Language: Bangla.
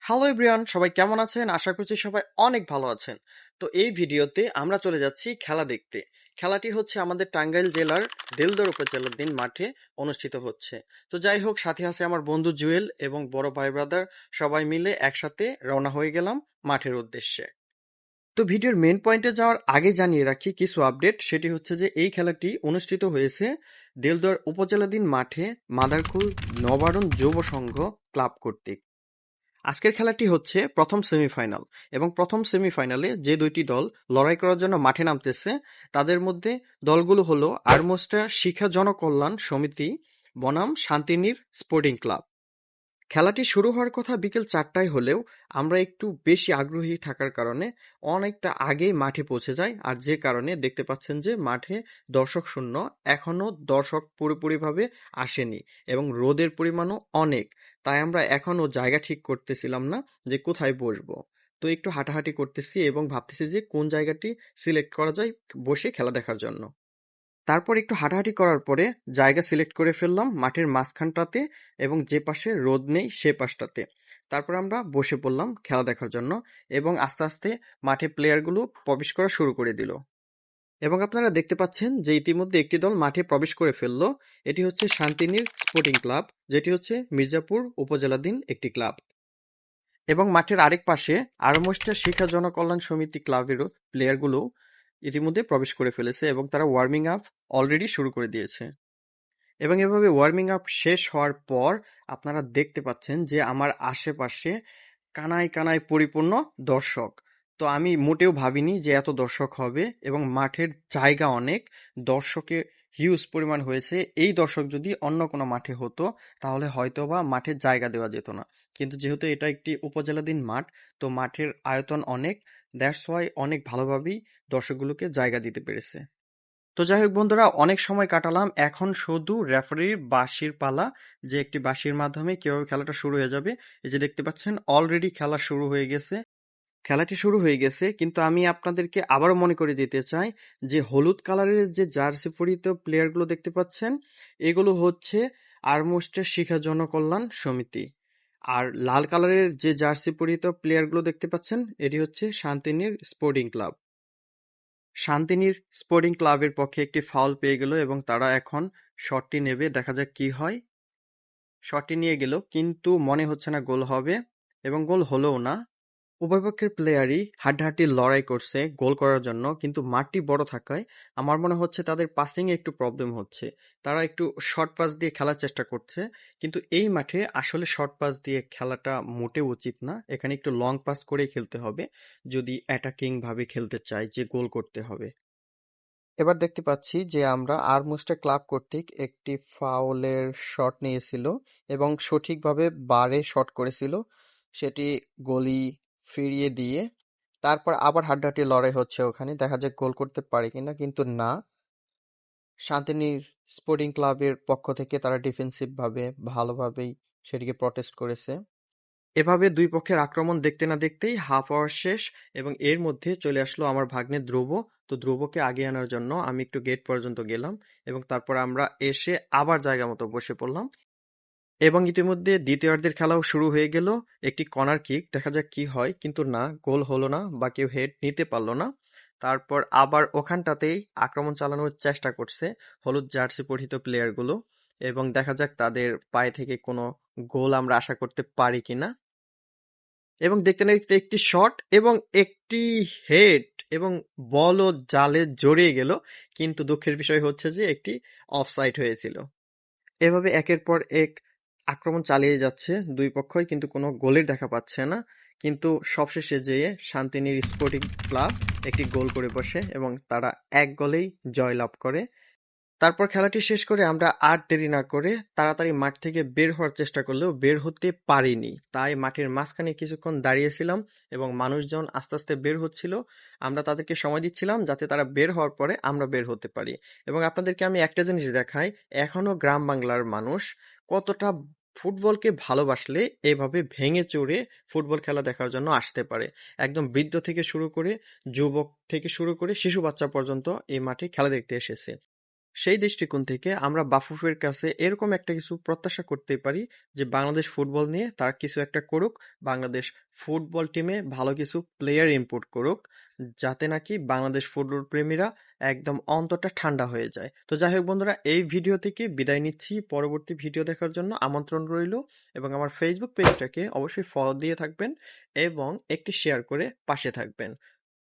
হ্যালো এভরিওয়ান, সবাই কেমন আছেন? আশা করছি সবাই অনেক ভালো আছেন। তো এই ভিডিওতে আমরা চলে যাচ্ছি খেলা দেখতে। খেলাটি হচ্ছে আমাদের টাঙ্গাইল জেলার দেলদর উপজেলাধীন মাঠে অনুষ্ঠিত হচ্ছে। তো যাই হোক, সাথে আছে আমার বন্ধু জুয়েল এবং বড় ভাই ব্রাদার, সবাই মিলে একসাথে রওনা হয়ে গেলাম মাঠের উদ্দেশ্যে। তো ভিডিওর মেন পয়েন্টে যাওয়ার আগে জানিয়ে রাখি কিছু আপডেট। সেটি হচ্ছে যে এই খেলাটি অনুষ্ঠিত হয়েছে দেলদুয়ার উপজেলাধীন মাঠে মাদারকুল নবারণ যুব সংঘ ক্লাব কর্তৃক। আজকের খেলাটি হচ্ছে প্রথম সেমিফাইনাল এবং প্রথম সেমিফাইনালে যে দুইটি দল লড়াই করার জন্য মাঠে নামতেছে তাদের মধ্যে দলগুলো হলো আরমোস্টা শিক্ষা জনকল্যাণ সমিতি বনাম শান্তিনীর স্পোর্টিং ক্লাব। খেলাটি শুরু হওয়ার কথা বিকেল 4টায় হলেও আমরা একটু বেশি আগ্রহী থাকার কারণে অনেকটা আগেই মাঠে পৌঁছে যাই, আর যে কারণে দেখতে পাচ্ছেন যে মাঠে দর্শক শূন্য, এখনো দর্শক পুরোপুরিভাবে আসেনি এবং রোদের পরিমাণও অনেক। তাই আমরা এখনো জায়গা ঠিক করতেছিলাম না যে কোথায় বসবো। তো একটু হাঁটাহাঁটি করতেছি এবং ভাবতেছি যে কোন জায়গাটি সিলেক্ট করা যায় বসে খেলা দেখার জন্য। তারপর একটু হাঁটাহাঁটি করার পরে জায়গা সিলেক্ট করে ফেললাম মাঠের মাঝখানটাতে এবং যে পাশে রোদ নেই সে পাশটাতে। তারপর আমরা বসে পড়লাম খেলা দেখার জন্য এবং আস্তে আস্তে মাঠে প্লেয়ারগুলো প্রবেশ করা শুরু করে দিল। এবং আপনারা দেখতে পাচ্ছেন যে ইতিমধ্যে একটি দল মাঠে প্রবেশ করে ফেললো। এটি হচ্ছে শান্তিনীর স্পোর্টিং ক্লাব, যেটি হচ্ছে মির্জাপুর উপজেলাধীন একটি ক্লাব। এবং মাঠের আরেক পাশে আরমোস্টা শিক্ষা জনকল্যাণ সমিতি ক্লাবেরও প্লেয়ারগুলো ইতিমধ্যে প্রবেশ করে ফেলেছে এবং তারা ওয়ার্মিং আপ অলরেডি শুরু করে দিয়েছে। এবং এভাবে ওয়ার্মিং আপ শেষ হওয়ার পর আপনারা দেখতে পাচ্ছেন যে আমার আশেপাশে কানায় কানায় পরিপূর্ণ দর্শক। তো আমি মোটেও ভাবিনি যে এত দর্শক হবে এবং মাঠের জায়গা অনেক, দর্শকে হিউজ পরিমাণ হয়েছে। এই দর্শক যদি অন্য কোনো মাঠে হতো তাহলে হয়তোবা মাঠের জায়গা দেওয়া যেত না। কিন্তু যেহেতু এটা একটি উপজেলাধীন মাঠ, তো মাঠের আয়তন অনেক, দ্যাটস ওয়াই অনেক ভালোভাবেই দর্শকগুলোকে জায়গা দিতে পেরেছে। তো যাই হোক বন্ধুরা, অনেক সময় কাটালাম, এখন শুধু রেফারির বাঁশির পালা, যে একটি বাঁশির মাধ্যমে কিভাবে খেলাটা শুরু হয়ে যাবে। এই যে দেখতে পাচ্ছেন অলরেডি খেলা শুরু হয়ে গেছে। খেলাটি শুরু হয়ে গেছে, কিন্তু আমি আপনাদেরকে আবারও মনে করে দিতে চাই যে হলুদ কালারের যে জার্সি পরিহিত প্লেয়ারগুলো দেখতে পাচ্ছেন এগুলো হচ্ছে আরমোস্টের শিক্ষা জনকল্যাণ সমিতি। আর লাল কালারের যে জার্সি পরিহিত প্লেয়ারগুলো দেখতে পাচ্ছেন এটি হচ্ছে শান্তিনীর স্পোর্টিং ক্লাব। শান্তিনীর স্পোর্টিং ক্লাবের পক্ষে একটি ফাউল পেয়ে গেল এবং তারা এখন শটটি নেবে, দেখা যাক কি হয়। শটটি নিয়ে গেল কিন্তু মনে হচ্ছে না গোল হবে এবং গোল হলোও না। উভয় পক্ষের প্লেয়ারই হাড্ডাহাড্ডি লড়াই করছে গোল করার জন্য, কিন্তু মাঠটি বড় থাকায় আমার মনে হচ্ছে তাদের পাসিং এ একটু প্রবলেম হচ্ছে। তারা একটু শর্ট পাস দিয়ে খেলার চেষ্টা করছে, কিন্তু এই মাঠে আসলে শর্ট পাস দিয়ে খেলাটা মোটেও উচিত না। এখানে একটু লং পাস করেই খেলতে হবে যদি অ্যাটাকিং ভাবে খেলতে চাই যে গোল করতে হবে। এবার দেখতে পাচ্ছি যে আমরা আরমোস্টা ক্লাব কর্তৃক একটি ফাউলের শট নিয়েছিল এবং সঠিকভাবে বারে শট করেছিল, সেটি গলি ফিরিয়ে দিয়ে তারপর আবার হাড্ডাহাড্ডি লড়াই হচ্ছে ওখানে, দেখা যাক গোল করতে পারে কিনা, কিন্তু না। শান্তিনীর স্পোর্টিং ক্লাবের পক্ষ থেকে তারা ডিফেন্সিভ ভাবে ভালোভাবেই সেটিকে প্রটেস্ট করেছে। এভাবে দুই পক্ষের আক্রমণ দেখতে না দেখতেই হাফ আওয়ার শেষ এবং এর মধ্যে চলে আসলো আমার ভাগ্নে ধ্রুব। তো ধ্রুবকে আগিয়ে আনার জন্য আমি একটু গেট পর্যন্ত গেলাম এবং তারপর আমরা এসে আবার জায়গা মতো বসে পড়লাম এবং ইতিমধ্যে দ্বিতীয়ার্ধের খেলাও শুরু হয়ে গেল। একটি কর্নার কিক, দেখা যাক কি হয়, কিন্তু না, গোল হলো না বা কেউ হেড নিতে পারলো না। তারপর আবার ওখানটাতেই আক্রমণ চালানোর চেষ্টা করছে হলুদ জার্সি পরিহিত প্লেয়ারগুলো এবং দেখা যাক তাদের পায়ে থেকে কোনো গোল আমরা আশা করতে পারি কিনা। এবং দেখতে না দেখতে একটি শট এবং একটি হেড এবং বলও জালে জড়িয়ে গেল, কিন্তু দুঃখের বিষয় হচ্ছে যে একটি অফসাইড হয়েছিল। এভাবে একের পর এক আক্রমণ চালিয়ে যাচ্ছে দুই পক্ষই, কিন্তু কোনো গোলের দেখা পাচ্ছে না। কিন্তু সবশেষে যেয়ে শান্তিনীর স্পোর্টিং ক্লাব একটি গোল করে বসে এবং তারা এক গোলেই জয়লাভ করে। তারপর খেলাটি শেষ করে আমরা আর দেরি না করে তাড়াতাড়ি মাঠ থেকে বের হওয়ার চেষ্টা করলেও বের হতে পারিনি। তাই মাঠের মাঝখানে কিছুক্ষণ দাঁড়িয়েছিলাম এবং মানুষজন আস্তে আস্তে বের হচ্ছিল। আমরা তাদেরকে সময় দিচ্ছিলাম যাতে তারা বের হওয়ার পরে আমরা বের হতে পারি। এবং আপনাদেরকে আমি একটা জিনিস দেখাই, এখনো গ্রাম বাংলার মানুষ কতটা ফুটবলকে ভালোবাসলে এভাবে ভেঙে চড়ে ফুটবল খেলা দেখার জন্য আসতে পারে। একদম বৃদ্ধ থেকে শুরু করে যুবক থেকে শুরু করে শিশু বাচ্চা পর্যন্ত এই মাঠে খেলা দেখতে এসেছে। সেই দৃষ্টিকোণ থেকে আমরা বাফুফের কাছে এরকম একটা কিছু প্রত্যাশা করতেই পারি যে বাংলাদেশ ফুটবল নিয়ে তারা কিছু একটা করুক, বাংলাদেশ ফুটবল টিমে ভালো কিছু প্লেয়ার ইম্পোর্ট করুক, যাতে নাকি বাংলাদেশ ফুটবল প্রেমীরা একদম অন্তরটা ঠান্ডা হয়ে যায়। তো যাই হোক বন্ধুরা, এই ভিডিও থেকে বিদায় নিচ্ছি। পরবর্তী ভিডিও দেখার জন্য আমন্ত্রণ রইল এবং আমার ফেসবুক পেজটাকে অবশ্যই ফলো দিয়ে থাকবেন এবং একটি শেয়ার করে পাশে থাকবেন।